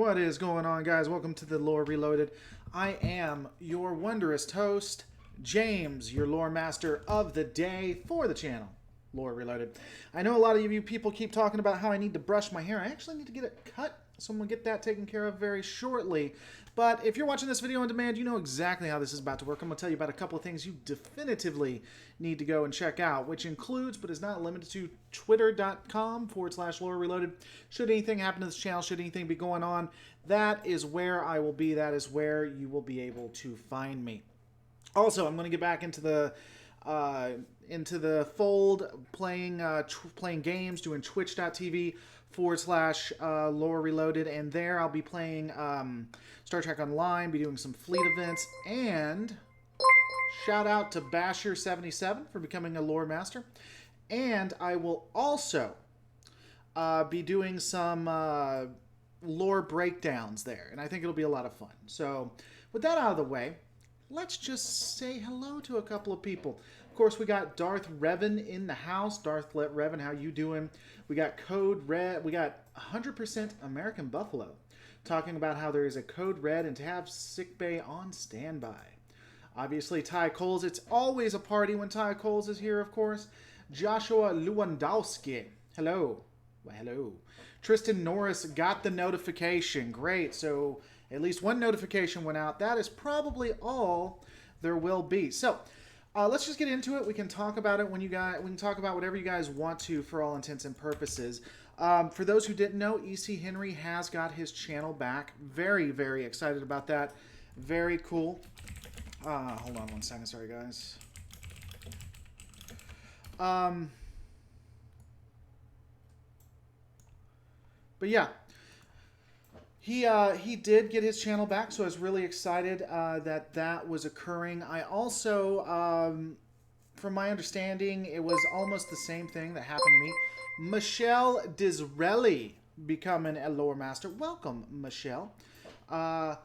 What is going on, guys? Welcome to the Lore Reloaded. I am your wondrous host, James, your lore master of the day for the channel, Lore Reloaded. I know a lot of you people keep talking about how I need to brush my hair. I actually need to get it cut, so I'm going to get that taken care of very shortly. But if you're watching this video on demand, you know exactly how this is about to work. I'm going to tell you about a couple of things you definitively need to go and check out, which includes, but is not limited to, twitter.com/Lore Reloaded. Should anything happen to this channel, should anything be going on, that is where I will be. That is where you will be able to find me. Also, I'm going to get back into the fold, playing games, doing twitch.tv/Lore Reloaded, and there I'll be playing Star Trek Online, be doing some fleet events, and shout out to Basher77 for becoming a lore master. And I will also be doing some lore breakdowns there, and I think it'll be a lot of fun. So with that out of the way, let's just say hello to a couple of people. Of course, we got Darth Revan in the house. Darth Revan, how you doing? We got Code Red. We got 100% American Buffalo talking about how there is a Code Red and to have sickbay on standby. Obviously, Ty Coles. It's always a party when Ty Coles is here, of course. Joshua Lewandowski. Hello. Well, hello. Tristan Norris got the notification. Great. So at least one notification went out. That is probably all there will be. So let's just get into it. We can talk about it when you guys. We can talk about whatever you guys want to, for all intents and purposes. For those who didn't know, E.C. Henry has got his channel back. Very, very excited about that. Very cool. Hold on one second. Sorry, guys. But yeah. He did get his channel back, so I was really excited that that was occurring. I also, from my understanding, it was almost the same thing that happened to me. Michelle Disraeli becoming a lore master. Welcome, Michelle. But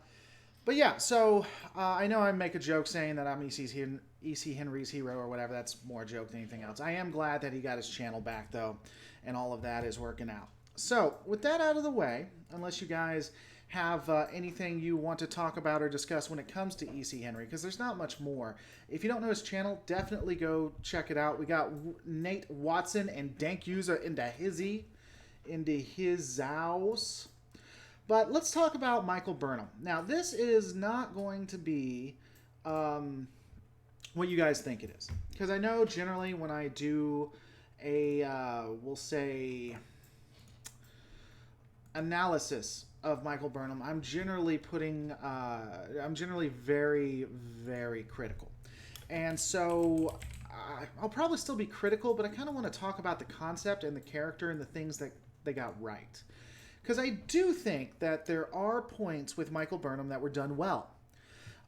yeah, so I know I make a joke saying that I'm E.C. Henry's hero or whatever. That's more a joke than anything else. I am glad that he got his channel back, though, and all of that is working out. So, with that out of the way, unless you guys have anything you want to talk about or discuss when it comes to E.C. Henry, because there's not much more. If you don't know his channel, definitely go check it out. We got Nate Watson and Dank User into his house. But let's talk about Michael Burnham. Now, this is not going to be what you guys think it is. Because I know generally when I do a, we'll say, analysis of Michael Burnham, I'm generally very, very critical. And so I'll probably still be critical, but I kind of want to talk about the concept and the character and the things that they got right. Because I do think that there are points with Michael Burnham that were done well.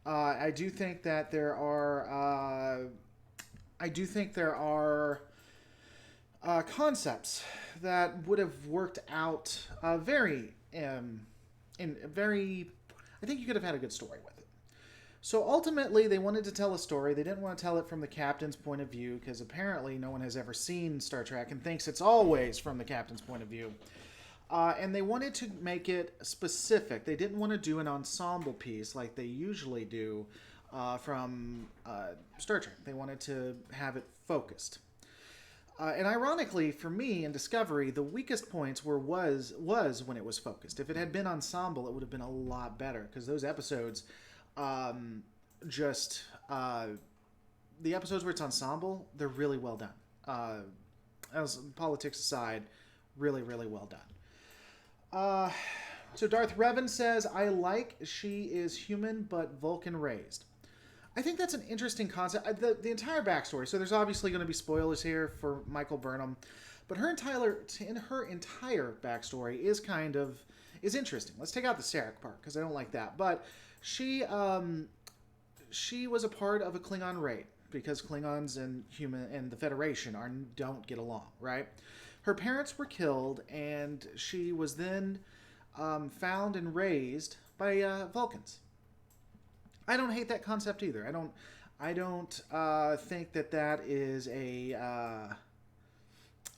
I do think that there are concepts that would have worked out I think you could have had a good story with it. So ultimately, they wanted to tell a story. They didn't want to tell it from the captain's point of view, because apparently no one has ever seen Star Trek and thinks it's always from the captain's point of view. And they wanted to make it specific. They didn't want to do an ensemble piece like they usually do from Star Trek. They wanted to have it focused. And ironically, for me in Discovery, the weakest points was when it was focused. If it had been ensemble, it would have been a lot better, because those episodes, the episodes where it's ensemble, they're really well done. As politics aside, really, really well done. So Darth Revan says, I like she is human but Vulcan raised. I think that's an interesting concept. The entire backstory, so there's obviously going to be spoilers here for Michael Burnham, but her entire backstory is interesting. Let's take out the Sarek part, because I don't like that. But she was a part of a Klingon raid, because Klingons and the Federation don't get along, right? Her parents were killed, and she was then found and raised by Vulcans. I don't hate that concept either. I don't think that is a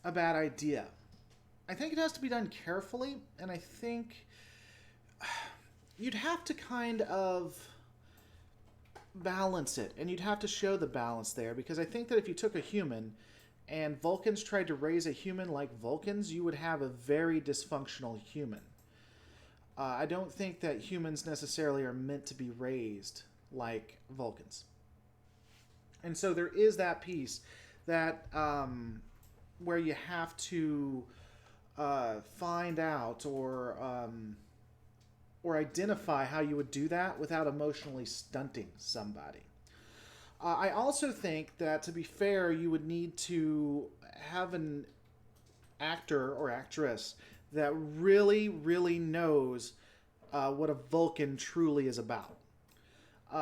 bad idea. I think it has to be done carefully, and I think you'd have to kind of balance it, and you'd have to show the balance there, because I think that if you took a human and Vulcans tried to raise a human like Vulcans, you would have a very dysfunctional human. I don't think that humans necessarily are meant to be raised like Vulcans. And so there is that piece that where you have to find out or identify how you would do that without emotionally stunting somebody. I also think that, to be fair, you would need to have an actor or actress that really, really knows what a Vulcan truly is about.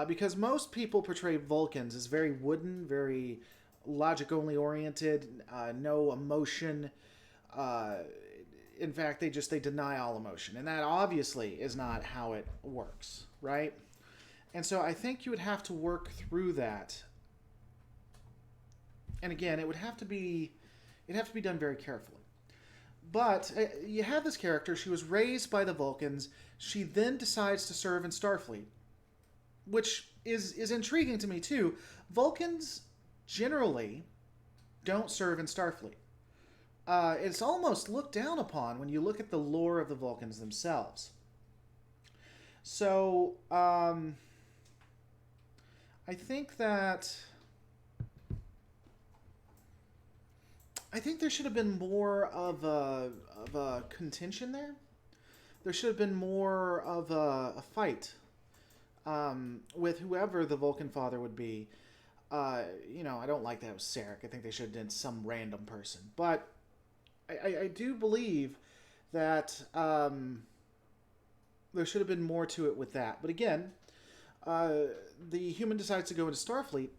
Because most people portray Vulcans as very wooden, very logic-only oriented, no emotion. In fact, they deny all emotion. And that obviously is not how it works, right? And so I think you would have to work through that. And again, it'd have to be done very carefully. But you have this character. She was raised by the Vulcans. She then decides to serve in Starfleet, which is intriguing to me too. Vulcans generally don't serve in Starfleet. It's almost looked down upon when you look at the lore of the Vulcans themselves. So I think there should have been more of a contention there. There should have been more of a fight with whoever the Vulcan father would be. I don't like that it was Sarek. I think they should have done some random person. But I do believe that there should have been more to it with that. But again, the human decides to go into Starfleet.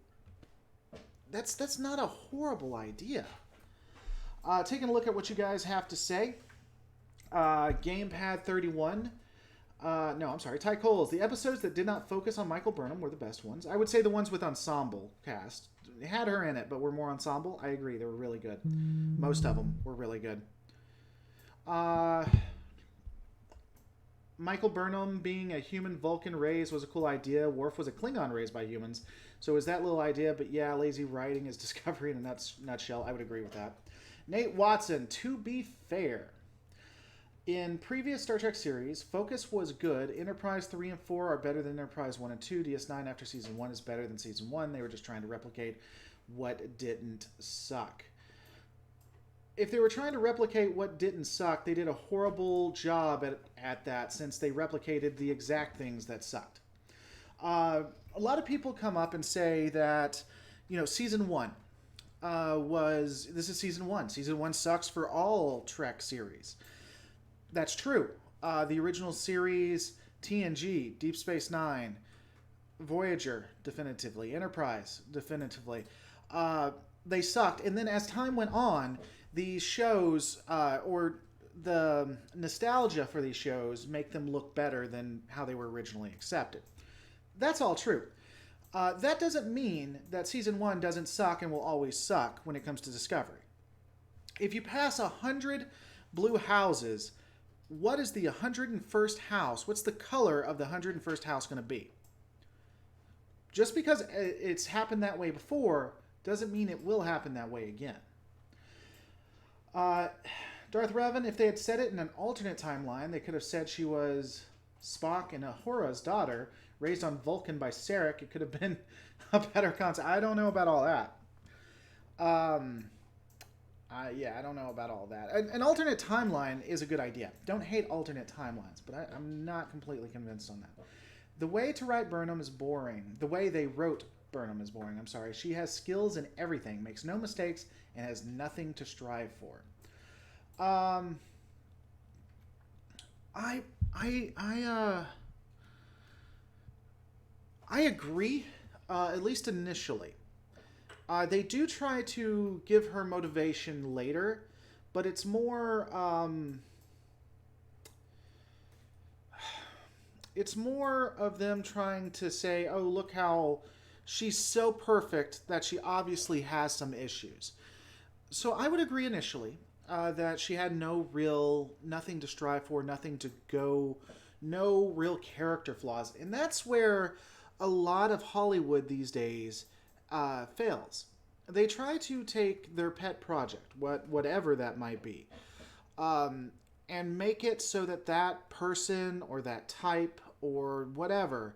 That's not a horrible idea. Taking a look at what you guys have to say. Gamepad 31. No, I'm sorry. Ty Coles. The episodes that did not focus on Michael Burnham were the best ones. I would say the ones with ensemble cast. They had her in it, but were more ensemble. I agree. They were really good. Most of them were really good. Michael Burnham being a human Vulcan raised was a cool idea. Worf was a Klingon raised by humans. So it was that little idea, but yeah, lazy writing is Discovery in a nutshell. I would agree with that. Nate Watson, to be fair, in previous Star Trek series, Focus was good. Enterprise 3 and 4 are better than Enterprise 1 and 2. DS9 after Season 1 is better than Season 1. They were just trying to replicate what didn't suck. If they were trying to replicate what didn't suck, they did a horrible job at that, since they replicated the exact things that sucked. A lot of people come up and say that, Season 1 this is Season 1. Season 1 sucks for all Trek series. That's true. The original series, TNG, Deep Space Nine, Voyager, definitively. Enterprise, definitively. They sucked. And then as time went on, these shows, or the nostalgia for these shows, make them look better than how they were originally accepted. That's all true. That doesn't mean that Season 1 doesn't suck and will always suck when it comes to Discovery. If you pass 100 blue houses, what is the 101st house? What's the color of the 101st house going to be? Just because it's happened that way before doesn't mean it will happen that way again. Darth Revan, if they had said it in an alternate timeline, they could have said she was Spock and Uhura's daughter, raised on Vulcan by Sarek. It could have been a better concept. I don't know about all that. I don't know about all that. An alternate timeline is a good idea. Don't hate alternate timelines, but I'm not completely convinced on that. The way to write Burnham is boring. The way they wrote Burnham is boring. I'm sorry. She has skills in everything, makes no mistakes, and has nothing to strive for. I agree, at least initially. They do try to give her motivation later, but it's more of them trying to say, oh, look how she's so perfect that she obviously has some issues. So I would agree initially that she had nothing to strive for, nothing to go, no real character flaws. And that's where a lot of Hollywood these days fails. They try to take their pet project, whatever that might be, um, and make it so that that person or that type or whatever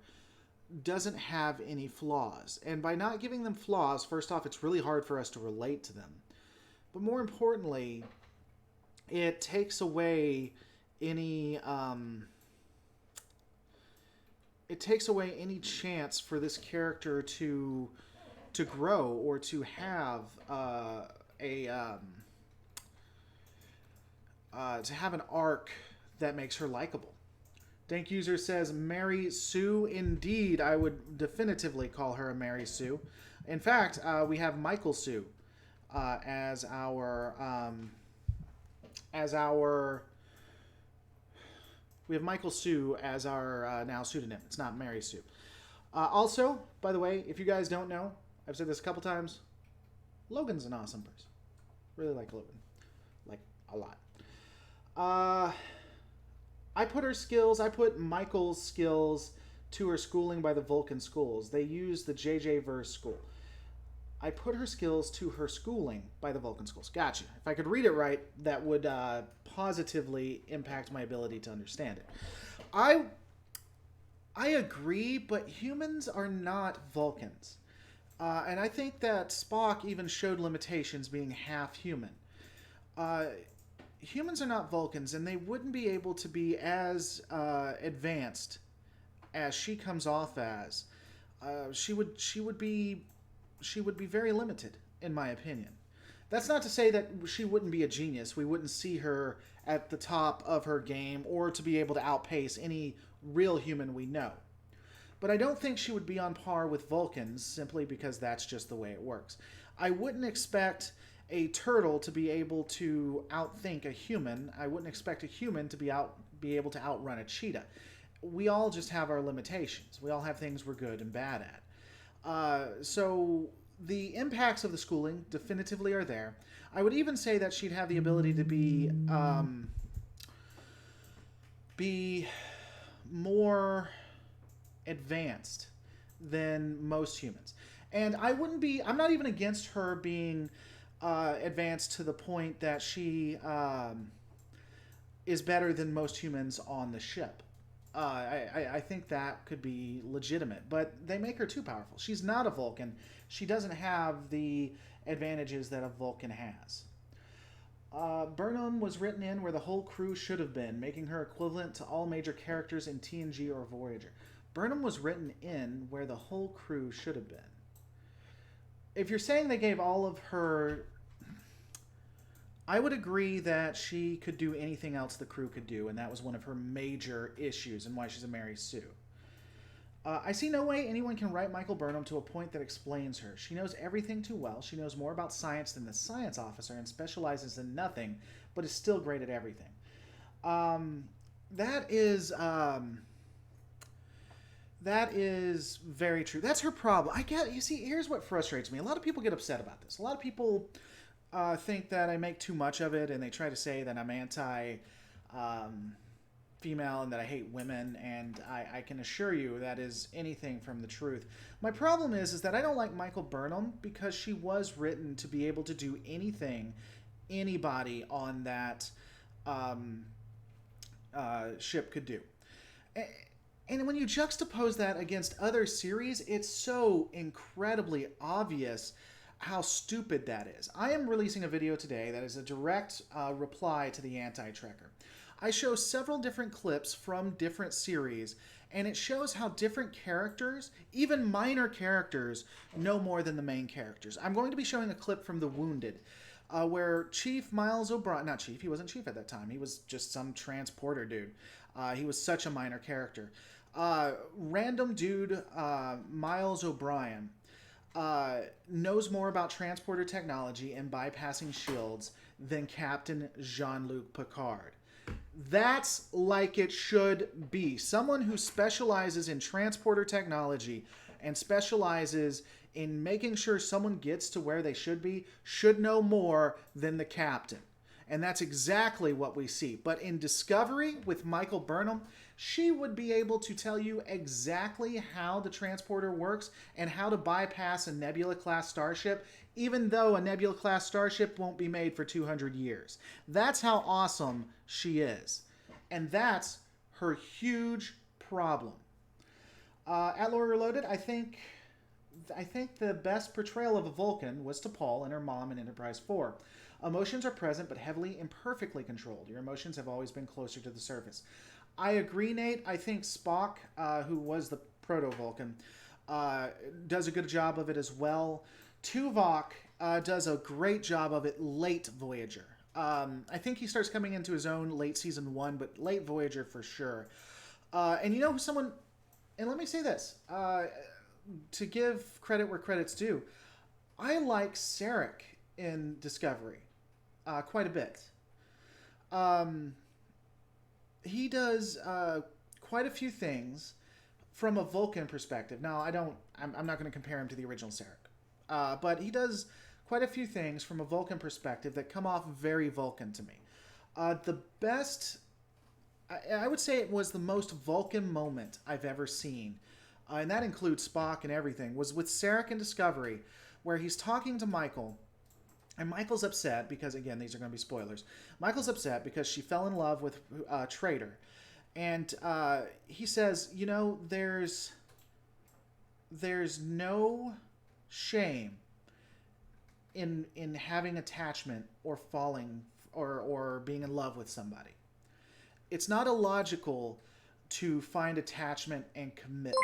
doesn't have any flaws. And by not giving them flaws, first off, it's really hard for us to relate to them. But more importantly, it takes away any any chance for this character to grow or to have to have an arc that makes her likable. Dank User says, Mary Sue. Indeed, I would definitively call her a Mary Sue. In fact, we have Michael Sue as our we have Michael Sue as our now pseudonym. It's not Mary Sue. Also, by the way, if you guys don't know, I've said this a couple times, Logan's an awesome person. Really like Logan. Like, a lot. I put Michael's skills to her schooling by the Vulcan schools. They use the JJ verse school. I put her skills to her schooling by the Vulcan schools. Gotcha. If I could read it right, that would positively impact my ability to understand it. I agree, but humans are not Vulcans. And I think that Spock even showed limitations being half human. Humans are not Vulcans, and they wouldn't be able to be as advanced as she comes off as. She would be very limited, in my opinion. That's not to say that she wouldn't be a genius. We wouldn't see her at the top of her game or to be able to outpace any real human we know. But I don't think she would be on par with Vulcans simply because that's just the way it works. I wouldn't expect a turtle to be able to outthink a human. I wouldn't expect a human to be able to outrun a cheetah. We all just have our limitations. We all have things we're good and bad at. So the impacts of the schooling definitively are there. I would even say that she'd have the ability to be more advanced than most humans. And I'm not even against her being advanced to the point that she is better than most humans on the ship. I think that could be legitimate, but they make her too powerful. She's not a Vulcan. She doesn't have the advantages that a Vulcan has. Burnham was written in where the whole crew should have been, making her equivalent to all major characters in TNG or Voyager. Burnham was written in where the whole crew should have been. If you're saying they gave all of her... I would agree that she could do anything else the crew could do, and that was one of her major issues and why she's a Mary Sue. I see no way anyone can write Michael Burnham to a point that explains her. She knows everything too well. She knows more about science than the science officer and specializes in nothing, but is still great at everything. That is very true. That's her problem. You see, here's what frustrates me. A lot of people get upset about this. A lot of people think that I make too much of it, and they try to say that I'm anti-female and that I hate women, and I can assure you that is anything from the truth. My problem is that I don't like Michael Burnham because she was written to be able to do anything anybody on that ship could do. And when you juxtapose that against other series, it's so incredibly obvious how stupid that is. I am releasing a video today that is a direct reply to the anti-trekker. I show several different clips from different series, and it shows how different characters, even minor characters, know more than the main characters. I'm going to be showing a clip from The Wounded, where Chief Miles O'Brien, not Chief, he wasn't Chief at that time, he was just some transporter dude. He was such a minor character. Random dude, Miles O'Brien, knows more about transporter technology and bypassing shields than Captain Jean-Luc Picard. That's like it should be. Someone who specializes in transporter technology and specializes in making sure someone gets to where they should be should know more than the captain. And that's exactly what we see. But in Discovery with Michael Burnham, she would be able to tell you exactly how the transporter works and how to bypass a Nebula-class starship, even though a Nebula-class starship won't be made for 200 years. That's how awesome she is. And that's her huge problem. At Lore Reloaded, I think the best portrayal of a Vulcan was T'Pol and her mom in Enterprise 4. Emotions are present but heavily imperfectly controlled. Your emotions have always been closer to the surface. I agree, Nate. I think Spock, who was the proto-Vulcan, does a good job of it as well. Tuvok does a great job of it late Voyager. I think he starts coming into his own late season 1, but late Voyager for sure. And you know someone... And let me say this. To give credit where credit's due, I like Sarek in Discovery quite a bit. He does quite a few things from a Vulcan perspective. Now, I'm not going to compare him to the original Sarek. But he does quite a few things from a Vulcan perspective that come off very Vulcan to me. The best... I would say it was the most Vulcan moment I've ever seen, and that includes Spock and everything, was with Sarek in Discovery, where he's talking to Michael, and Michael's upset because, again, these are going to be spoilers. Michael's upset because she fell in love with Trader, and he says, you know, there's no shame in having attachment or falling or being in love with somebody. It's not illogical to find attachment and commitment.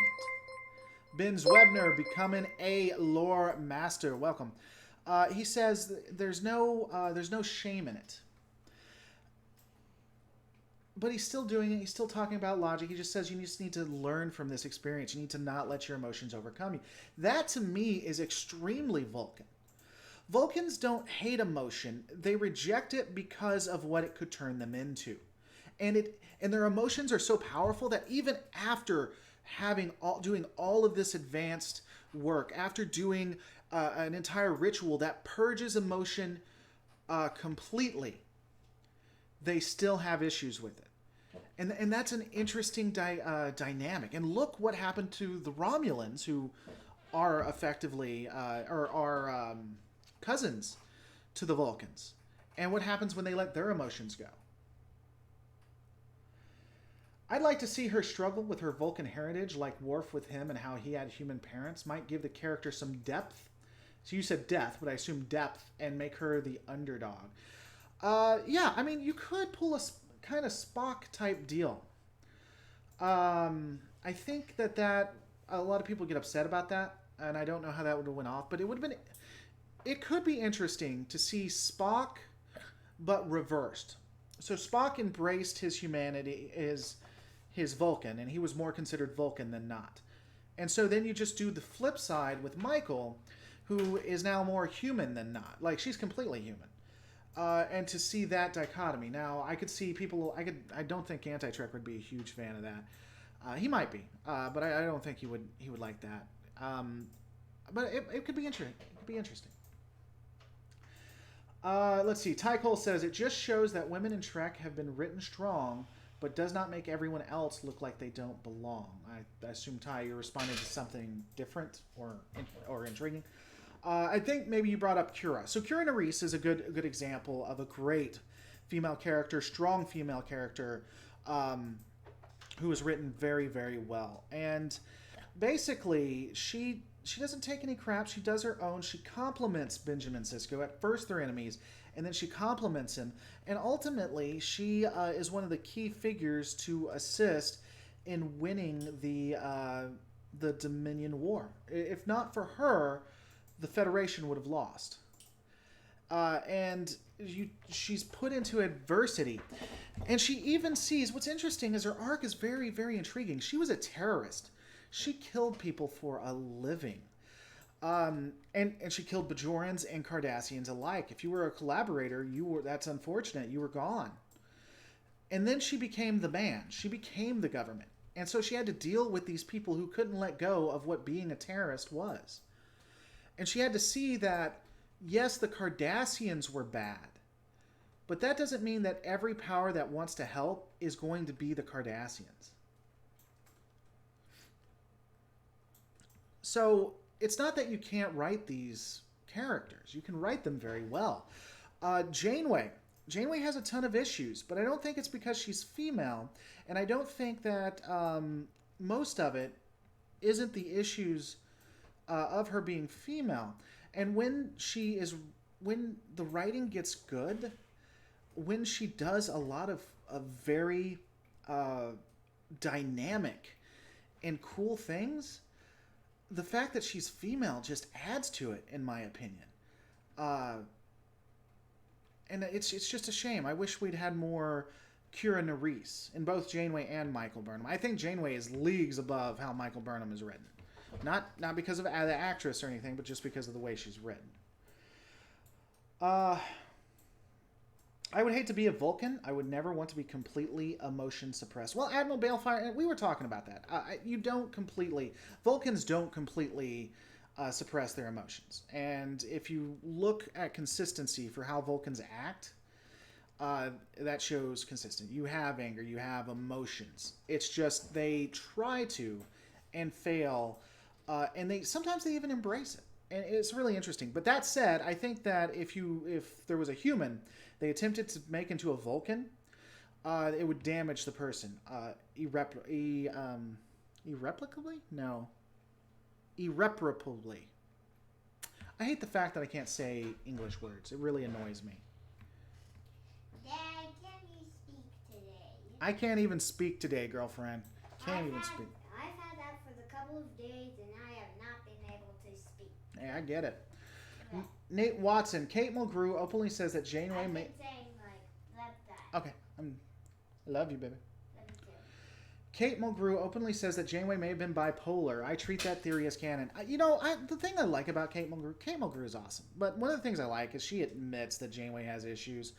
Benz Webner becoming a lore master. Welcome. He says there's no shame in it. But he's still doing it. He's still talking about logic. He just says you just need to learn from this experience. You need to not let your emotions overcome you. That, to me, is extremely Vulcan. Vulcans don't hate emotion. They reject it because of what it could turn them into. And their emotions are so powerful that even after doing all of this advanced work, after doing an entire ritual that purges emotion completely, they still have issues with it. And that's an interesting dynamic. And look what happened to the Romulans, who are effectively cousins to the Vulcans, and what happens when they let their emotions go. I'd like to see her struggle with her Vulcan heritage, like Worf with him and how he had human parents. Might give the character some depth. So you said death, but I assume depth, and make her the underdog. Yeah, I mean, you could pull a kind of Spock type deal. I think that a lot of people get upset about that, and I don't know how that would have went off, but it could be interesting to see Spock, but reversed. So Spock embraced his humanity, his Vulcan, and he was more considered Vulcan than not. And so then you just do the flip side with Michael, who is now more human than not. Like, she's completely human. And to see that dichotomy. Now, I could see people... I don't think Anti-Trek would be a huge fan of that. He might be, but I don't think he would like that. But it could be interesting. It could be interesting. Let's see. Ty Cole says, it just shows that women in Trek have been written strong, but does not make everyone else look like they don't belong. I assume, Ty, you're responding to something different or intriguing. I think maybe you brought up Kira. So Kira Nerys is a good example of a great female character, strong female character, who is written very, very well. And basically, she doesn't take any crap. She does her own. She compliments Benjamin Sisko. At first, they're enemies, and then she compliments him. And ultimately, she is one of the key figures to assist in winning the Dominion War. If not for her, the Federation would have lost. And she's put into adversity. And she even sees... What's interesting is her arc is very, very intriguing. She was a terrorist. She killed people for a living. And she killed Bajorans and Cardassians alike. If you were a collaborator, that's unfortunate. You were gone. And then she became the man. She became the government. And so she had to deal with these people who couldn't let go of what being a terrorist was. And she had to see that, yes, the Cardassians were bad, but that doesn't mean that every power that wants to help is going to be the Cardassians. So it's not that you can't write these characters. You can write them very well. Janeway. Janeway has a ton of issues, but I don't think it's because she's female, and I don't think that most of it isn't the issues of her being female. And when the writing gets good, when she does a lot of very dynamic and cool things, the fact that she's female just adds to it, in my opinion. And it's just a shame. I wish we'd had more Kira Nerys in both Janeway and Michael Burnham. I think Janeway is leagues above how Michael Burnham is written. Not because of the actress or anything, but just because of the way she's written. I would hate to be a Vulcan. I would never want to be completely emotion suppressed. Well, Admiral Balefire, we were talking about that. Vulcans don't completely suppress their emotions. And if you look at consistency for how Vulcans act, that shows consistent. You have anger, you have emotions. It's just they try to and fail, and sometimes they even embrace it. And it's really interesting. But that said, I think that if there was a human they attempted to make into a Vulcan, it would damage the person irreparably. No, irreparably. I hate the fact that I can't say English words. It really annoys me. Dad, can you speak today? I can't even speak today, girlfriend. Can't even speak. I've had that for the couple of days, and I have not been able to speak. Hey, I get it. Yeah. Nate Watson. Kate Mulgrew openly says that Janeway may... saying, that. Okay. I love you, baby. Love you too. Kate Mulgrew openly says that Janeway may have been bipolar. I treat that theory as canon. The thing I like about Kate Mulgrew is awesome. But one of the things I like is she admits that Janeway has issues.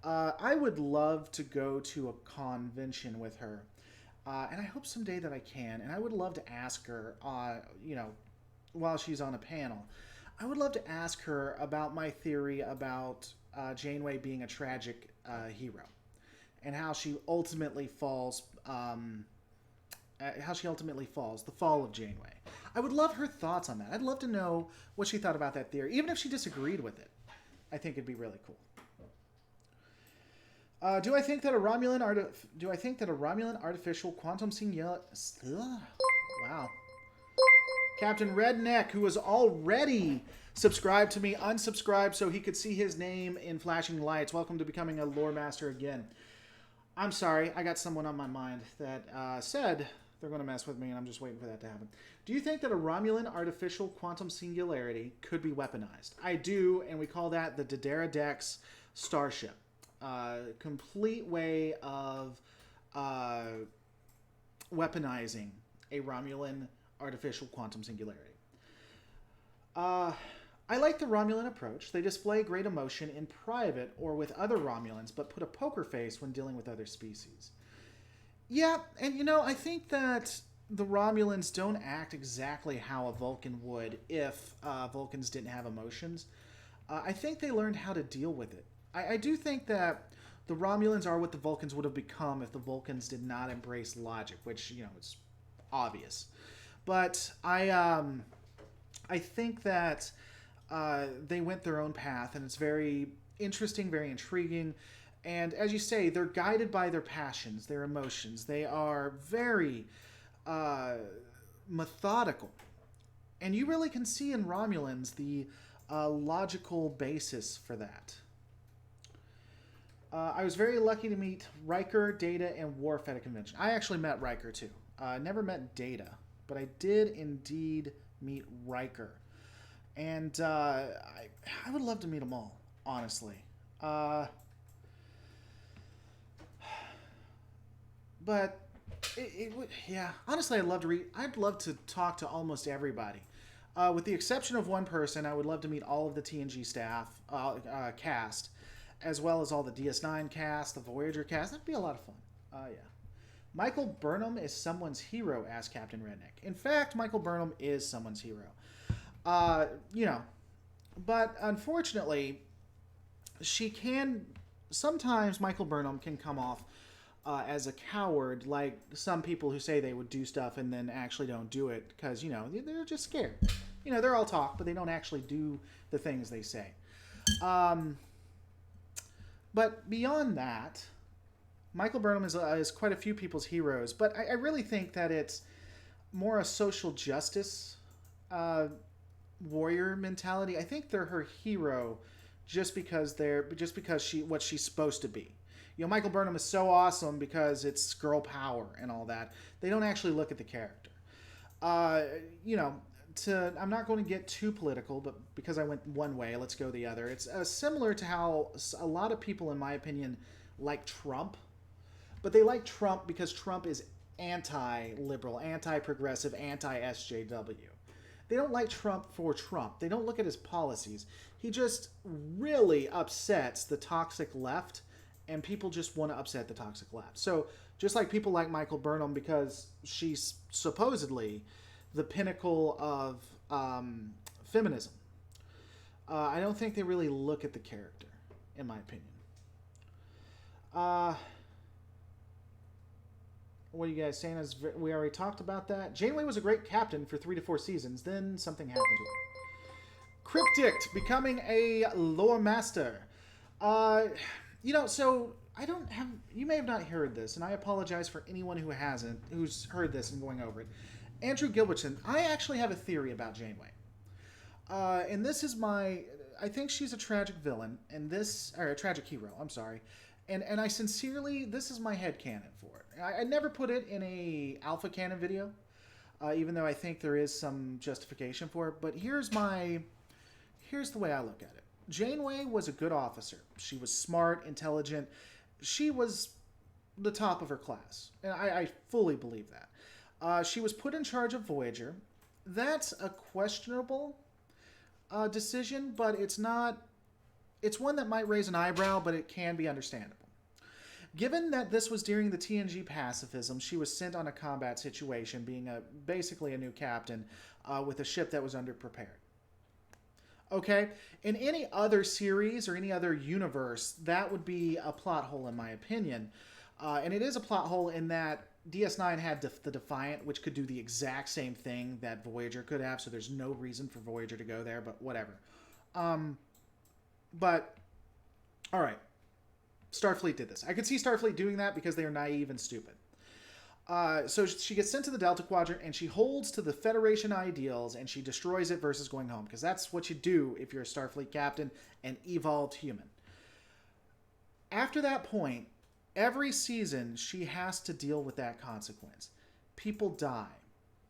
I would love to go to a convention with her. And I hope someday that I can. And I would love to ask her, while she's on a panel, I would love to ask her about my theory about Janeway being a tragic hero. And how she ultimately falls, the fall of Janeway. I would love her thoughts on that. I'd love to know what she thought about that theory, even if she disagreed with it. I think it'd be really cool. Do I think that a Romulan artificial quantum singular? Wow. Captain Redneck, who was already subscribed to me, unsubscribed so he could see his name in flashing lights. Welcome to becoming a lore master again. I'm sorry, I got someone on my mind that said they're going to mess with me, and I'm just waiting for that to happen. Do you think that a Romulan artificial quantum singularity could be weaponized? I do, and we call that the Didera Dex starship. Complete way of weaponizing a Romulan artificial quantum singularity. I like the Romulan approach. They display great emotion in private or with other Romulans, but put a poker face when dealing with other species. Yeah, and I think that the Romulans don't act exactly how a Vulcan would if Vulcans didn't have emotions. I think they learned how to deal with it. I do think that the Romulans are what the Vulcans would have become if the Vulcans did not embrace logic, which, it's obvious. But I think that they went their own path, and it's very interesting, very intriguing. And as you say, they're guided by their passions, their emotions. They are very methodical. And you really can see in Romulans the logical basis for that. I was very lucky to meet Riker, Data, and Worf at a convention. I actually met Riker, too. Never met Data, but I did indeed meet Riker. And I would love to meet them all, honestly. But it would, yeah. Honestly, I'd love to talk to almost everybody. With the exception of one person, I would love to meet all of the TNG staff, cast, as well as all the DS9 cast, the Voyager cast. That'd be a lot of fun. Yeah. Michael Burnham is someone's hero, asked Captain Redneck. In fact, Michael Burnham is someone's hero. But unfortunately, sometimes Michael Burnham can come off as a coward, like some people who say they would do stuff and then actually don't do it because, you know, they're just scared. You know, they're all talk, but they don't actually do the things they say. But beyond that, Michael Burnham is quite a few people's heroes, but I really think that it's more a social justice warrior mentality. I think they're her hero just because she's supposed to be. You know, Michael Burnham is so awesome because it's girl power and all that. They don't actually look at the character. You know, I'm not going to get too political, but because I went one way, let's go the other. It's similar to how a lot of people, in my opinion, like Trump, but they like Trump because Trump is anti-liberal, anti-progressive, anti-SJW. They don't like Trump for Trump. They don't look at his policies. He just really upsets the toxic left, and people just want to upset the toxic left. So just like people like Michael Burnham, because she's supposedly the pinnacle of feminism, I don't think they really look at the character, in my opinion. What are you guys saying? We already talked about that. Janeway was a great captain for 3 to 4 seasons. Then something happened to her. Cryptic becoming a lore master. You know, so I don't have. You may have not heard this, and I apologize for anyone who hasn't, who's heard this and going over it. Andrew Gilbertson. I actually have a theory about Janeway, and this is my. I think she's a tragic villain, and or a tragic hero. I'm sorry. And I sincerely, this is my headcanon for it. I never put it in a alpha canon video, even though I think there is some justification for it. But here's the way I look at it. Janeway was a good officer. She was smart, intelligent. She was the top of her class. And I fully believe that. She was put in charge of Voyager. That's a questionable decision, but it's not. It's one that might raise an eyebrow, but it can be understandable. Given that this was during the TNG pacifism, she was sent on a combat situation, being basically a new captain with a ship that was underprepared. Okay? In any other series or any other universe, that would be a plot hole, in my opinion. And it is a plot hole in that DS9 had the Defiant, which could do the exact same thing that Voyager could have, so there's no reason for Voyager to go there, but whatever. But, all right. Starfleet did this. I could see Starfleet doing that because they are naive and stupid. So she gets sent to the Delta Quadrant, and she holds to the Federation ideals, and she destroys it versus going home, because that's what you do if you're a Starfleet captain, an evolved human. After that point, every season, she has to deal with that consequence. People die.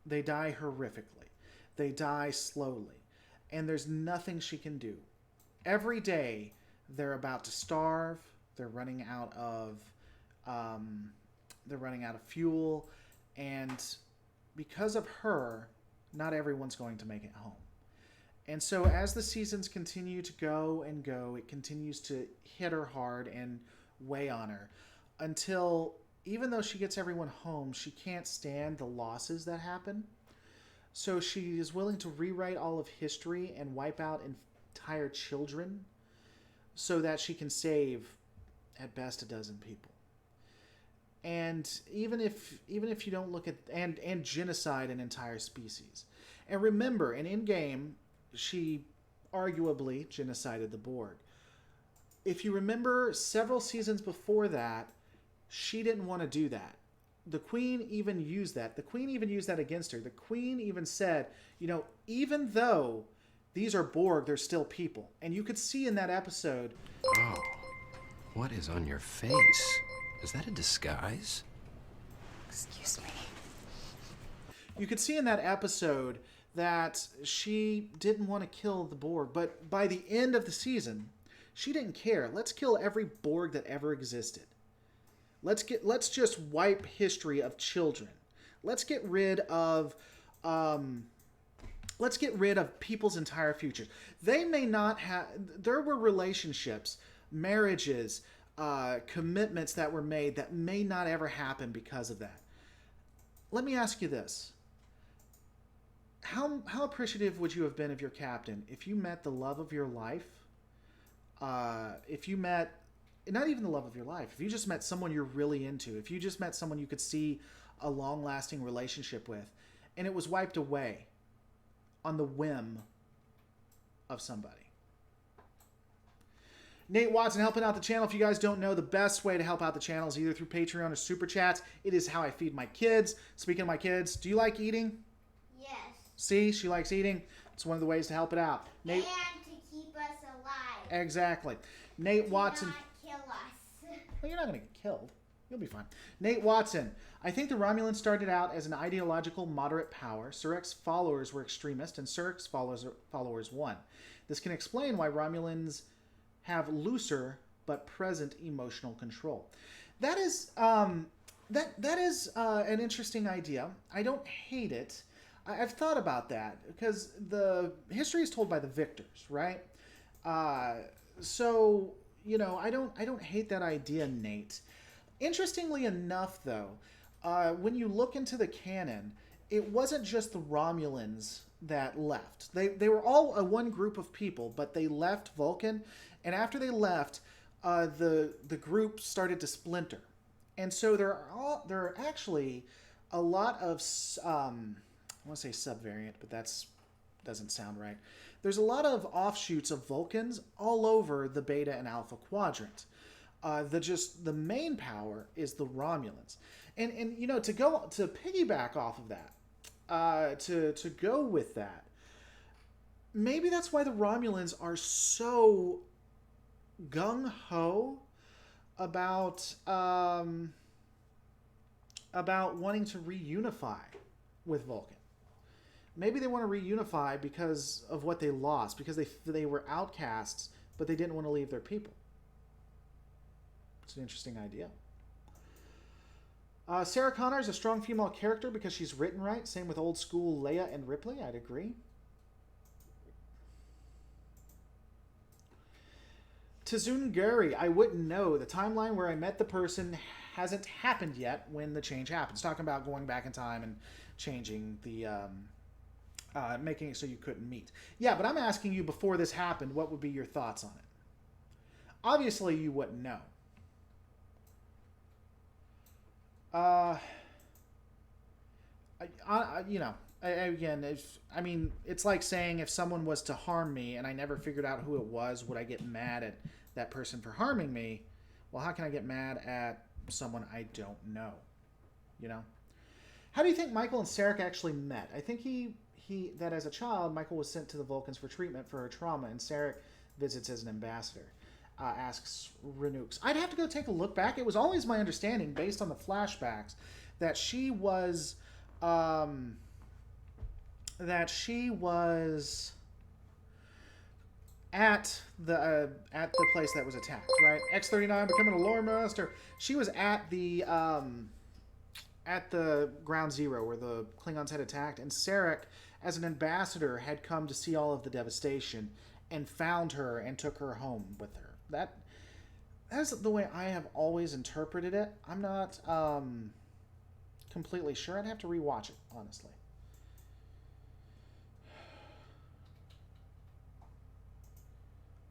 They die horrifically. They die slowly. And there's nothing she can do. Every day, they're about to starve. They're running out of fuel, and because of her, not everyone's going to make it home. And so, as the seasons continue to go and go, it continues to hit her hard and weigh on her until, even though she gets everyone home, she can't stand the losses that happen. So she is willing to rewrite all of history and wipe out entire children so that she can save at best a dozen people. And even if you don't look at and genocide an entire species. And remember, in game, she arguably genocided the Borg. If you remember, several seasons before that, she didn't want to do that. The Queen even used that. The Queen even used that against her. The Queen even said, you know, even though these are Borg, they're still people. And you could see in that episode... Oh, what is on your face? Is that a disguise? Excuse me. You could see in that episode that she didn't want to kill the Borg, but by the end of the season, she didn't care. Let's kill every Borg that ever existed. Let's just wipe history of children. Let's get rid of people's entire futures. They may not have. There were relationships, marriages, commitments that were made that may not ever happen because of that. Let me ask you this: How appreciative would you have been of your captain if you met the love of your life? If you met not even the love of your life, if you just met someone you're really into, if you just met someone you could see a long-lasting relationship with, and it was wiped away on the whim of somebody. Nate Watson helping out the channel. If you guys don't know, the best way to help out the channel is either through Patreon or Super Chats. It is how I feed my kids. Speaking of my kids, do you like eating? Yes. See, she likes eating. It's one of the ways to help it out. Nate, And to keep us alive. exactly. Nate Watson. Do not kill us. Well, you're not going to get killed. You'll be fine. Nate Watson. I think the Romulans started out as an ideological moderate power. Surek's followers were extremist, and Surek's followers won. This can explain why Romulans have looser but present emotional control. That is that is an interesting idea. I don't hate it. I've thought about that because the history is told by the victors, right? So you know, I don't hate that idea, Nate. Interestingly enough, though, when you look into the canon, it wasn't just the Romulans that left. They were all one group of people, but they left Vulcan, and after they left, the group started to splinter, and so there are actually a lot of I want to say subvariant, but doesn't sound right. There's a lot of offshoots of Vulcans all over the Beta and Alpha quadrant. The main power is the Romulans, and you know, to piggyback off of that, to go with that, maybe that's why the Romulans are so gung ho about wanting to reunify with Vulcan. Maybe they want to reunify because of what they lost, because they were outcasts, but they didn't want to leave their people. It's an interesting idea. Sarah Connor is a strong female character because she's written right. Same with old school Leia and Ripley. I'd agree. Tazunguri, I wouldn't know. The timeline where I met the person hasn't happened yet when the change happens. Talking about going back in time and changing the... making it so you couldn't meet. Yeah, but I'm asking you, before this happened, what would be your thoughts on it? Obviously, you wouldn't know. It's like saying if someone was to harm me and I never figured out who it was, would I get mad at that person for harming me? Well, how can I get mad at someone I don't know? You know? How do you think Michael and Sarek actually met? I think that as a child, Michael was sent to the Vulcans for treatment for her trauma, and Sarek visits as an ambassador. Asks Renux. I'd have to go take a look back. It was always my understanding, based on the flashbacks, that she was at the place that was attacked, right? X-39 becoming a lore master. She was at the ground zero where the Klingons had attacked, and Sarek, as an ambassador, had come to see all of the devastation and found her and took her home with her. That's the way I have always interpreted it. I'm not completely sure. I'd have to rewatch it, honestly.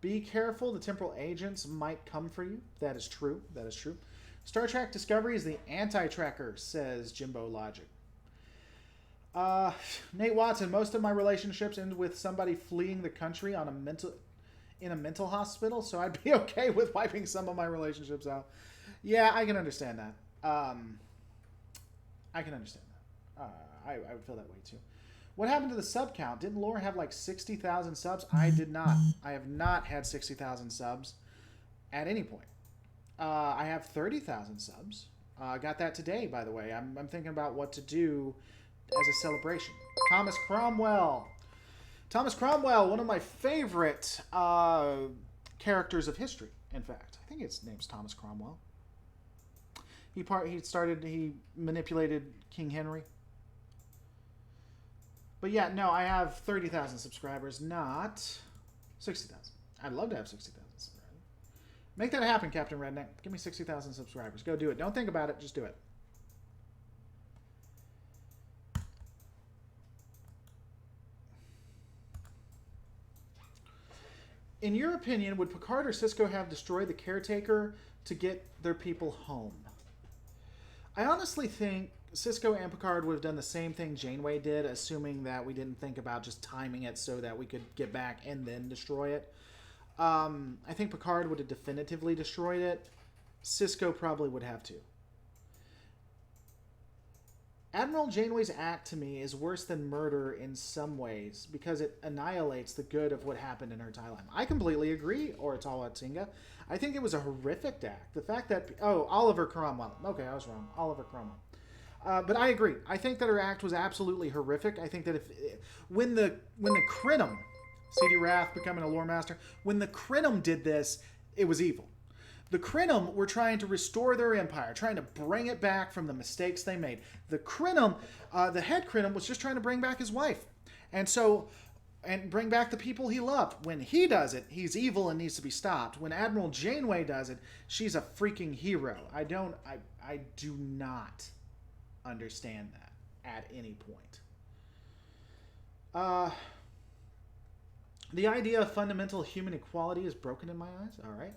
Be careful. The temporal agents might come for you. That is true. That is true. Star Trek Discovery is the anti-tracker, says Jimbo Logic. Nate Watson, most of my relationships end with somebody fleeing the country in a mental hospital, so I'd be okay with wiping some of my relationships out. Yeah, I can understand that. I can understand that. I would feel that way too. What happened to the sub count? Didn't Lore have like 60,000 subs? I did not. I have not had 60,000 subs at any point. I have 30,000 subs. I got that today, by the way. I'm thinking about what to do as a celebration. Thomas Cromwell. Thomas Cromwell, one of my favorite characters of history, in fact. I think his name's Thomas Cromwell. He manipulated King Henry. But yeah, no, I have 30,000 subscribers, not 60,000. I'd love to have 60,000 subscribers. Make that happen, Captain Redneck. Give me 60,000 subscribers. Go do it. Don't think about it. Just do it. In your opinion, would Picard or Sisko have destroyed the caretaker to get their people home. I honestly think Cisco and Picard would have done the same thing Janeway did, assuming that we didn't think about just timing it so that we could get back and then destroy it. I think Picard would have definitively destroyed it. Cisco probably would have to. Admiral Janeway's act to me is worse than murder in some ways because it annihilates the good of what happened in her timeline. I completely agree, Oratawa Tinga. I think it was a horrific act. The fact that... Oh, Oliver Cromwell. Okay, I was wrong. Oliver Cromwell. But I agree. I think that her act was absolutely horrific. I think that when the Crinum, C.D. Wrath becoming a lore master, when the Crinum did this, it was evil. The Crinum were trying to restore their empire, trying to bring it back from the mistakes they made. The Crinum, the head Crinum, was just trying to bring back his wife. And bring back the people he loved. When he does it, he's evil and needs to be stopped. When Admiral Janeway does it, she's a freaking hero. I do not understand that at any point. The idea of fundamental human equality is broken in my eyes. All right.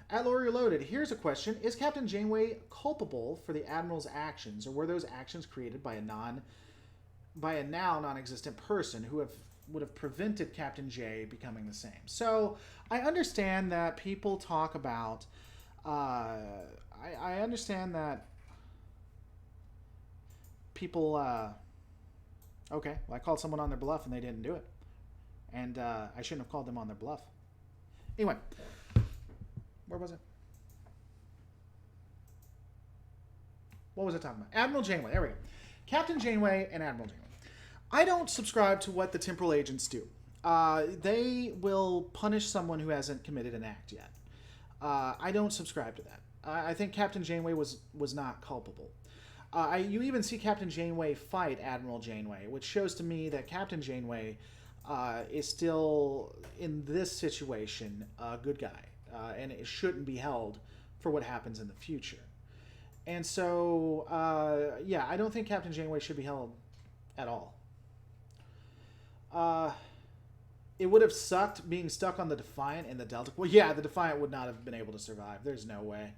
At Lore Reloaded, here's a question. Is Captain Janeway culpable for the Admiral's actions, or were those actions created by a now non-existent person who would have prevented Captain J becoming the same? So I understand that people talk about... I understand that people... okay, well, I called someone on their bluff and they didn't do it. And I shouldn't have called them on their bluff. Anyway... Where was it? What was I talking about? Admiral Janeway. There we go. Captain Janeway and Admiral Janeway. I don't subscribe to what the temporal agents do. They will punish someone who hasn't committed an act yet. I don't subscribe to that. I think Captain Janeway was not culpable. You even see Captain Janeway fight Admiral Janeway, which shows to me that Captain Janeway is still, in this situation, a good guy. And it shouldn't be held for what happens in the future. And so, yeah, I don't think Captain Janeway should be held at all. It would have sucked being stuck on the Defiant and the Delta. Well, yeah, the Defiant would not have been able to survive. There's no way.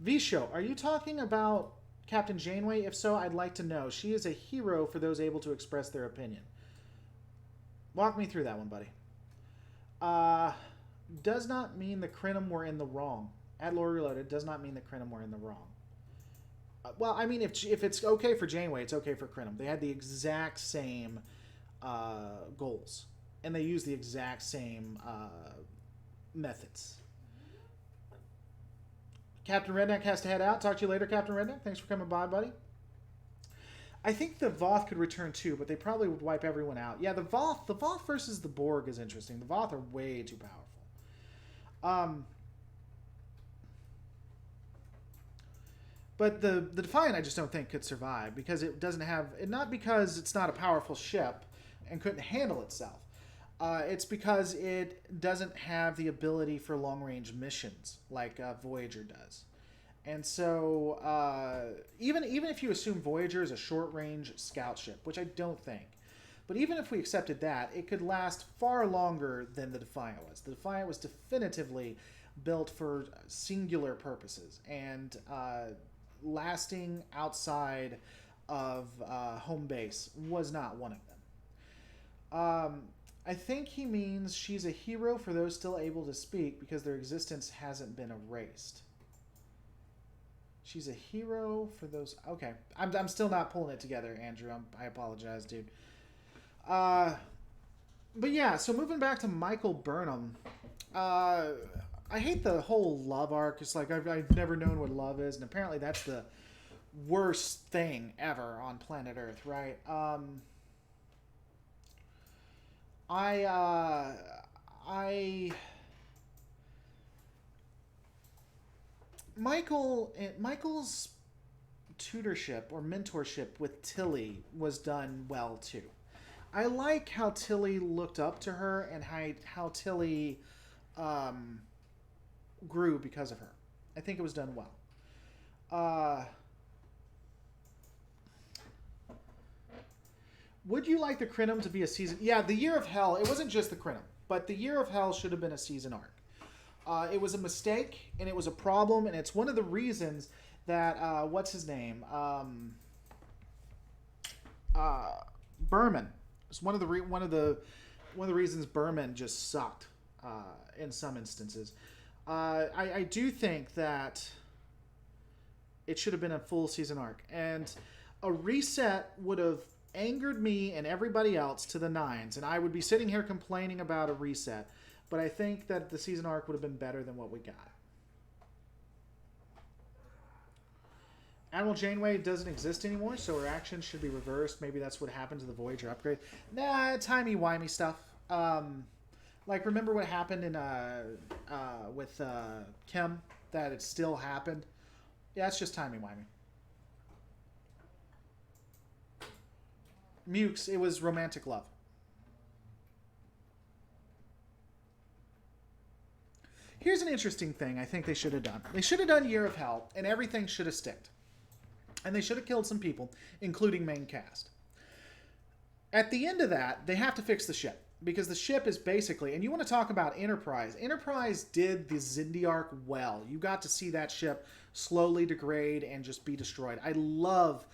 V-Show, are you talking about Captain Janeway? If so, I'd like to know. She is a hero for those able to express their opinion. Walk me through that one, buddy. Does not mean the Crinum were in the wrong. At Lore Reloaded, does not mean the Crinum were in the wrong. Well, I mean, if it's okay for Janeway, it's okay for Crinum. They had the exact same goals. And they used the exact same methods. Captain Redneck has to head out. Talk to you later, Captain Redneck. Thanks for coming by, buddy. I think the Voth could return too, but they probably would wipe everyone out. Yeah, the Voth versus the Borg is interesting. The Voth are way too powerful. But the Defiant I just don't think could survive because it doesn't have... Not because it's not a powerful ship and couldn't handle itself. It's because it doesn't have the ability for long-range missions like Voyager does. And so, even if you assume Voyager is a short-range scout ship, which I don't think, but even if we accepted that, it could last far longer than the Defiant was. The Defiant was definitively built for singular purposes, and lasting outside of home base was not one of them. I think he means she's a hero for those still able to speak because their existence hasn't been erased. She's a hero for those... Okay. I'm still not pulling it together, Andrew. I apologize, dude. But yeah, so moving back to Michael Burnham. I hate the whole love arc. It's like, I've never known what love is. And apparently that's the worst thing ever on planet Earth, right? Michael's tutorship or mentorship with Tilly was done well too. I like how Tilly looked up to her and how Tilly grew because of her. I think it was done well. Would you like the Crinum to be a season? Yeah, the Year of Hell, it wasn't just the Crinum. But the Year of Hell should have been a season arc. It was a mistake, and it was a problem, and it's one of the reasons that what's his name, Berman. It's one of the reasons Berman just sucked in some instances. I do think that it should have been a full season arc, and a reset would have angered me and everybody else to the nines, and I would be sitting here complaining about a reset. But I think that the season arc would have been better than what we got. Admiral Janeway doesn't exist anymore, so her actions should be reversed. Maybe that's what happened to the Voyager upgrade. Nah, timey-wimey stuff. Like, remember what happened in with Kim? That it still happened? Yeah, it's just timey-wimey. Mukes, it was romantic love. Here's an interesting thing I think they should have done. They should have done Year of Hell, and everything should have sticked. And they should have killed some people, including main cast. At the end of that, they have to fix the ship. Because the ship is basically... And you want to talk about Enterprise. Enterprise did the Xindi arc well. You got to see that ship slowly degrade and just be destroyed. I love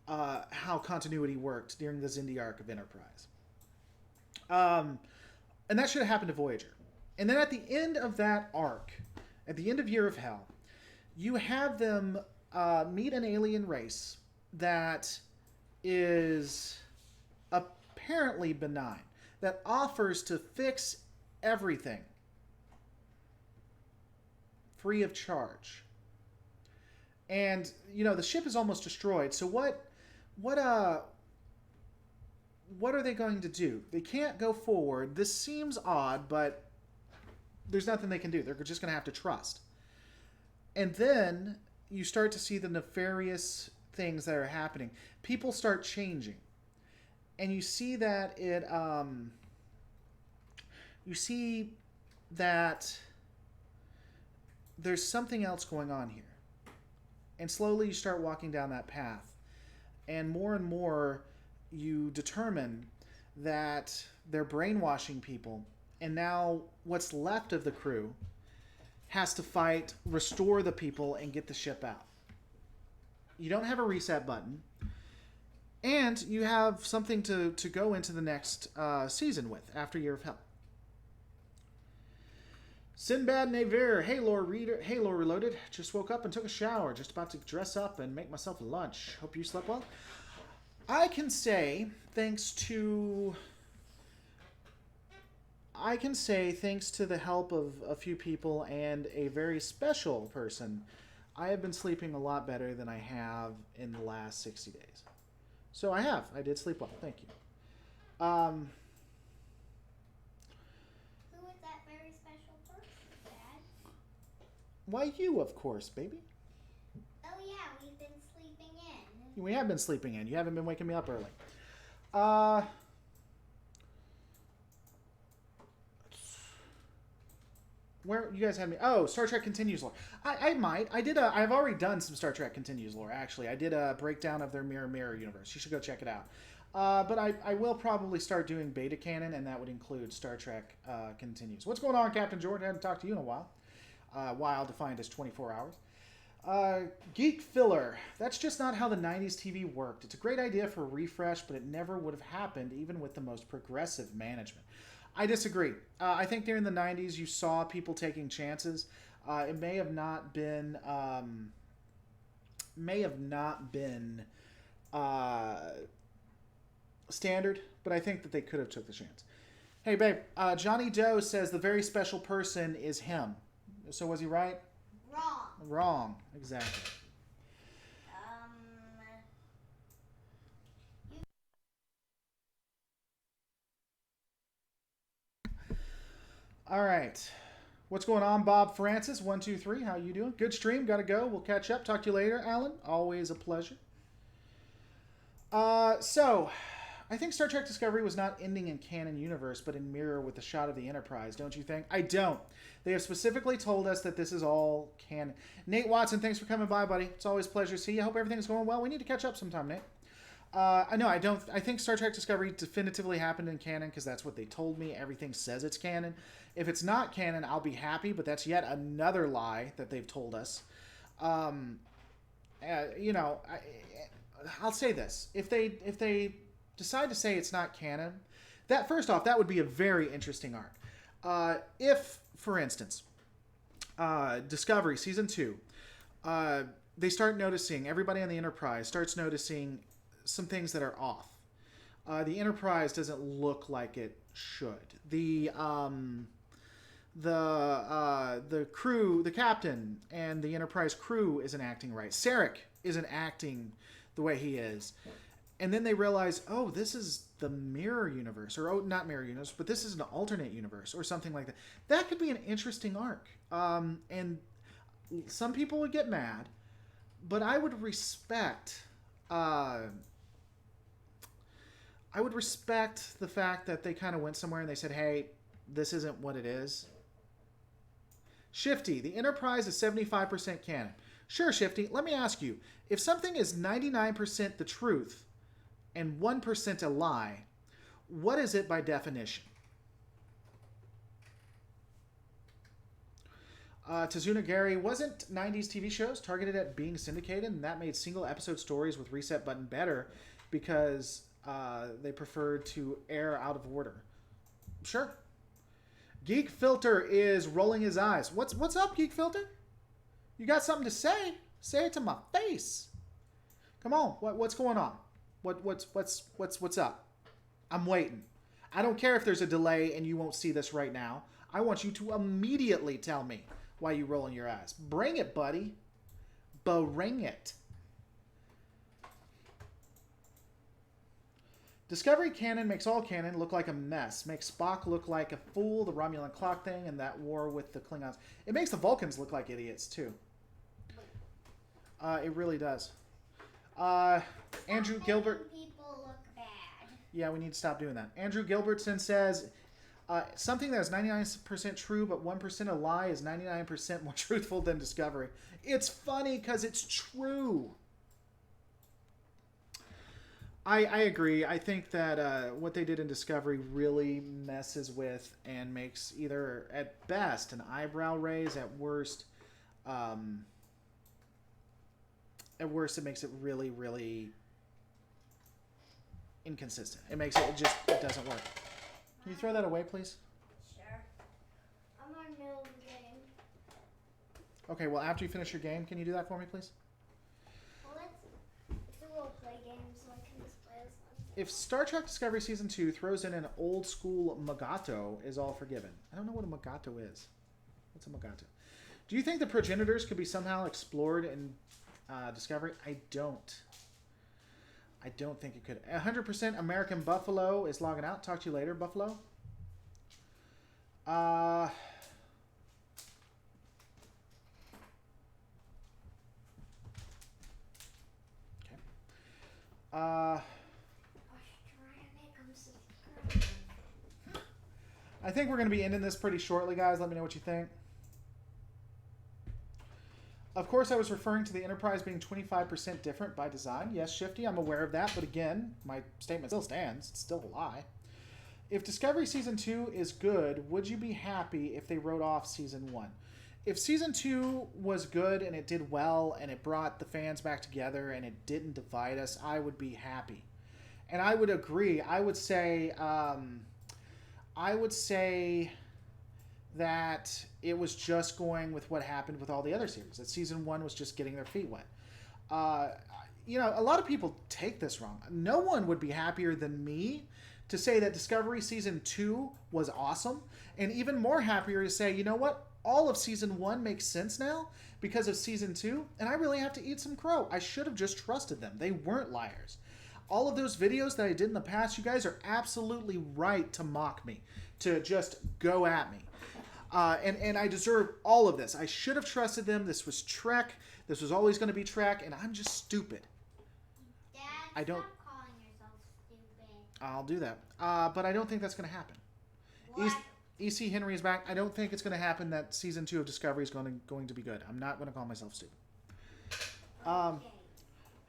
how continuity worked during the Xindi arc of Enterprise. And that should have happened to Voyager. And then at the end of that arc, at the end of Year of Hell, you have them meet an alien race that is apparently benign, that offers to fix everything free of charge. And, you know, the ship is almost destroyed. So what are they going to do? They can't go forward. This seems odd, but there's nothing they can do. They're just going to have to trust. And then you start to see the nefarious things that are happening. People start changing. And you see that you see that there's something else going on here. And slowly you start walking down that path. And more you determine that they're brainwashing people. And now what's left of the crew has to fight, restore the people, and get the ship out. You don't have a reset button. And you have something to go into the next season with after Year of Hell. Sinbad Naver, hey Lore Reader, hey Lore Reloaded. Just woke up and took a shower. Just about to dress up and make myself lunch. Hope you slept well. I can say thanks to the help of a few people and a very special person, I have been sleeping a lot better than I have in the last 60 days. So I did sleep well. Thank you. Who is that very special person, Dad? Why, you, of course, baby. Oh yeah, we've been sleeping in. We have been sleeping in. You haven't been waking me up early. Where you guys had me? Oh, Star Trek Continues lore. I might. I've already done some Star Trek Continues lore, actually. I did a breakdown of their Mirror universe. You should go check it out. But I will probably start doing beta canon, and that would include Star Trek Continues. What's going on, Captain Jordan? I haven't talked to you in a while. While defined as 24 hours. Geek Filler. That's just not how the 90s TV worked. It's a great idea for a refresh, but it never would have happened even with the most progressive management. I disagree. I think during the 90s you saw people taking chances. It may have not been standard, but I think that they could have took the chance. Hey babe, Johnny Doe says the very special person is him. So was he right? Wrong. Wrong. Exactly. All right. What's going on, Bob Francis? 1, 2, 3. How you doing? Good stream. Gotta go. We'll catch up. Talk to you later, Alan. Always a pleasure. So, I think Star Trek Discovery was not ending in canon universe, but in mirror with the shot of the Enterprise. Don't you think? I don't. They have specifically told us that this is all canon. Nate Watson, thanks for coming by, buddy. It's always a pleasure to see you. I hope everything's going well. We need to catch up sometime, Nate. No, I don't. I think Star Trek Discovery definitively happened in canon because that's what they told me. Everything says it's canon. If it's not canon, I'll be happy, but that's yet another lie that they've told us. You know, I'll say this: if they decide to say it's not canon, that first off, that would be a very interesting arc. If, for instance, Discovery season 2, they start noticing, everybody on the Enterprise starts noticing some things that are off. The Enterprise doesn't look like it should. The crew, the captain, and the Enterprise crew isn't acting right. Sarek isn't acting the way he is. And then they realize, oh, this is the mirror universe, or not mirror universe, but this is an alternate universe, or something like that. That could be an interesting arc. And some people would get mad, but I would respect. I would respect the fact that they kind of went somewhere and they said, "Hey, this isn't what it is." Shifty, the Enterprise is 75% canon. Sure, Shifty. Let me ask you: if something is 99% the truth and 1% a lie, what is it by definition? Tazuna Gary, wasn't 90s TV shows targeted at being syndicated, and that made single episode stories with reset button better because they preferred to air out of order? Sure. Geek Filter is rolling his eyes. What's up, Geek Filter? You got something to say? Say it to my face. Come on. What's going on? What's up? I'm waiting. I don't care if there's a delay and you won't see this right now. I want you to immediately tell me why you rolling your eyes. Bring it, buddy. Bring it. Discovery canon makes all canon look like a mess. Makes Spock look like a fool, the Romulan clock thing, and that war with the Klingons. It makes the Vulcans look like idiots, too. It really does. Andrew Gilbert. People look bad. Yeah, we need to stop doing that. Andrew Gilbertson says, something that is 99% true but 1% a lie is 99% more truthful than Discovery. It's funny because it's true. I agree. I think that what they did in Discovery really messes with and makes either, at best, an eyebrow raise, at worst, it makes it really, really inconsistent. It makes it doesn't work. Can you throw that away, please? Sure. I'm on middle of the game. Okay, well, after you finish your game, can you do that for me, please? Well, it's a role play game, so I can just play this one. If Star Trek Discovery Season 2 throws in an old school Magato, is all forgiven. I don't know what a Magato is. What's a Magato? Do you think the progenitors could be somehow explored in Discovery? I don't think it could. 100% American Buffalo is logging out. Talk to you later, Buffalo. Okay. I think we're going to be ending this pretty shortly, guys. Let me know what you think. Of course, I was referring to the Enterprise being 25% different by design. Yes, Shifty, I'm aware of that. But again, my statement still stands. It's still a lie. If Discovery Season 2 is good, would you be happy if they wrote off Season 1? If Season 2 was good and it did well and it brought the fans back together and it didn't divide us, I would be happy. And I would agree. I would say that it was just going with what happened with all the other series. That Season 1 was just getting their feet wet. You know, a lot of people take this wrong. No one would be happier than me to say that Discovery Season 2 was awesome, and even more happier to say, you know what? All of Season 1 makes sense now because of Season 2, and I really have to eat some crow. I should have just trusted them. They weren't liars. All of those videos that I did in the past, you guys are absolutely right to mock me, to just go at me. And I deserve all of this. I should have trusted them. This was Trek. This was always going to be Trek, and I'm just stupid. Dad, I don't. Stop calling yourself stupid. I'll do that. But I don't think that's going to happen. What? E.C. Henry is back. I don't think it's going to happen that Season 2 of Discovery is going to be good. I'm not going to call myself stupid. Okay.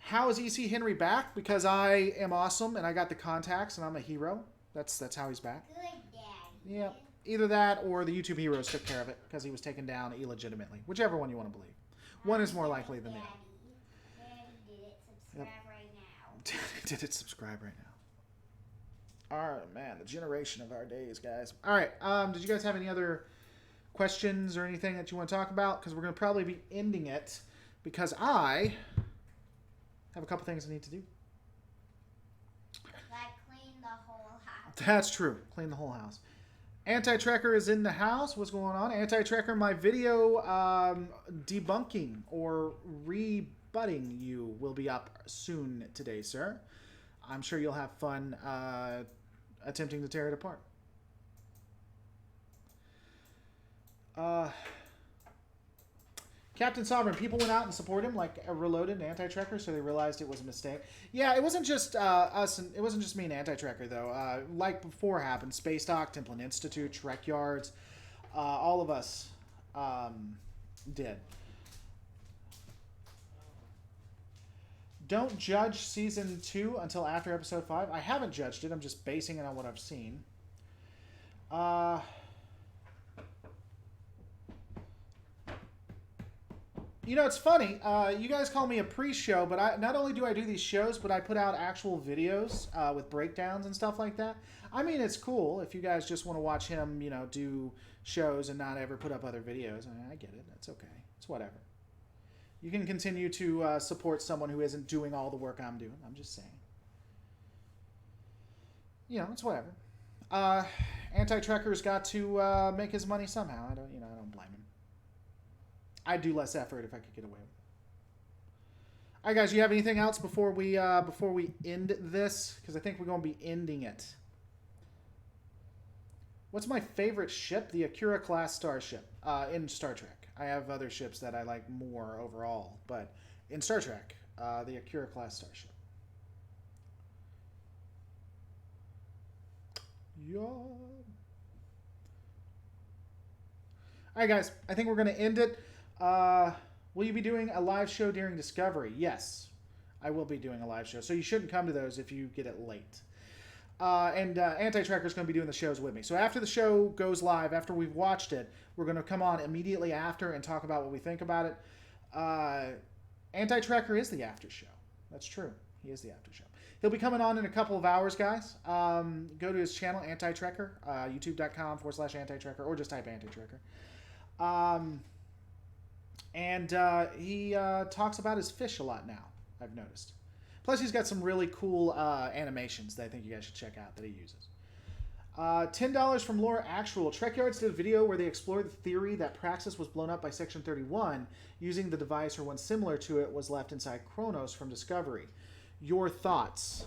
How is EC Henry back? Because I am awesome and I got the contacts and I'm a hero. That's how he's back. Good daddy. Yeah. Either that or the YouTube heroes took care of it because he was taken down illegitimately. Whichever one you want to believe. One is more likely than the other. Daddy did it. Subscribe right now. Did it subscribe right now? All right, man. The generation of our days, guys. All right. Did you guys have any other questions or anything that you want to talk about? Because we're going to probably be ending it because I have a couple things I need to do. Like clean the whole house. That's true. Clean the whole house. Anti-Trekker is in the house. What's going on? Anti-Trekker, my video debunking or rebutting you will be up soon today, sir. I'm sure you'll have fun attempting to tear it apart. Captain Sovereign, people went out and supported him, like Reloaded and Anti-Trekker, so they realized it was a mistake. Yeah, it wasn't just us, and it wasn't just me and Anti-Trekker, though. Like before happened, Space Dock, Templin Institute, Trek Yards, all of us did. Don't judge Season 2 until after Episode 5. I haven't judged it, I'm just basing it on what I've seen. You know, it's funny. You guys call me a pre-show, but not only do I do these shows, but I put out actual videos with breakdowns and stuff like that. I mean, it's cool if you guys just want to watch him, you know, do shows and not ever put up other videos. I get it. That's okay. It's whatever. You can continue to support someone who isn't doing all the work I'm doing. I'm just saying. You know, it's whatever. Anti-Trekker's got to make his money somehow. I don't blame him. I'd do less effort if I could get away with it. All right, guys, you have anything else before we end this? Because I think we're going to be ending it. What's my favorite ship? The Akira class starship in Star Trek. I have other ships that I like more overall, but in Star Trek, the Akira class starship. Yeah. All right, guys, I think we're going to end it. Will you be doing a live show during Discovery? Yes, I will be doing a live show. So you shouldn't come to those if you get it late. And Anti-Trekker is going to be doing the shows with me. So after the show goes live, after we've watched it, we're going to come on immediately after and talk about what we think about it. Anti-Trekker is the after show. That's true. He is the after show. He'll be coming on in a couple of hours, guys. Go to his channel, Anti-Trekker, youtube.com/Anti-Trekker, or just type Anti-Trekker. And he talks about his fish a lot now, I've noticed. Plus, he's got some really cool animations that I think you guys should check out that he uses. $10 from Laura Actual. Trek Yards did a video where they explored the theory that Praxis was blown up by Section 31 using the device or one similar to it was left inside Kronos from Discovery. Your thoughts?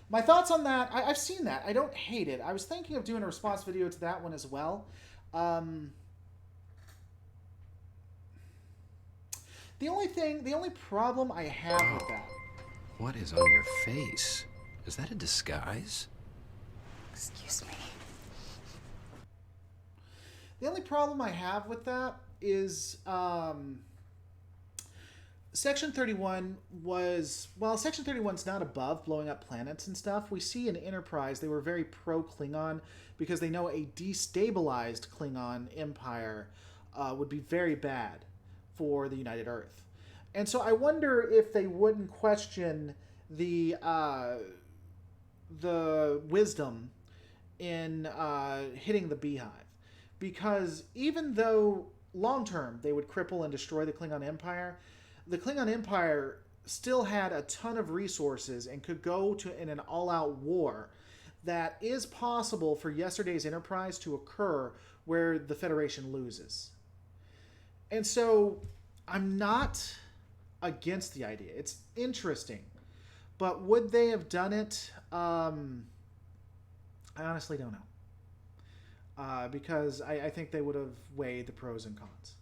My thoughts on that, I've seen that. I don't hate it. I was thinking of doing a response video to that one as well. The only problem I have with that. What is on your face? Is that a disguise? Excuse me. The only problem I have with that is Section 31 was... Well, Section 31's not above blowing up planets and stuff. We see in Enterprise they were very pro-Klingon because they know a destabilized Klingon empire would be very bad for the United Earth. And so I wonder if they wouldn't question the wisdom in hitting the beehive. Because even though long-term they would cripple and destroy the Klingon Empire still had a ton of resources and could go to in an all-out war that is possible for yesterday's Enterprise to occur where the Federation loses. And so I'm not against the idea. It's interesting. But would they have done it? I honestly don't know. Because I think they would have weighed the pros and cons.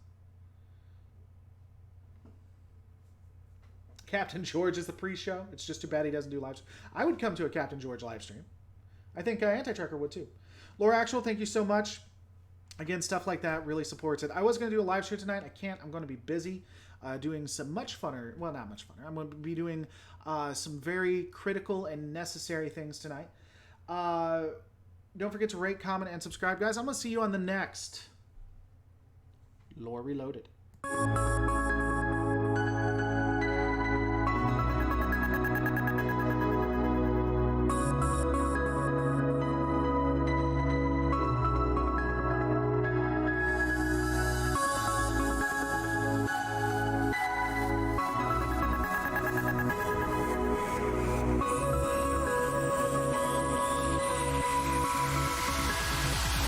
Captain George is the pre-show. It's just too bad he doesn't do live. I would come to a Captain George live stream. I think Anti-Trekker would too. Laura Actual, thank you so much. Again, stuff like that really supports it. I was going to do a live show tonight. I can't. I'm going to be busy. doing some much funner, well, not much funner. I'm going to be doing some very critical and necessary things tonight. Don't forget to rate, comment, and subscribe, guys. I'm going to see you on the next Lore Reloaded.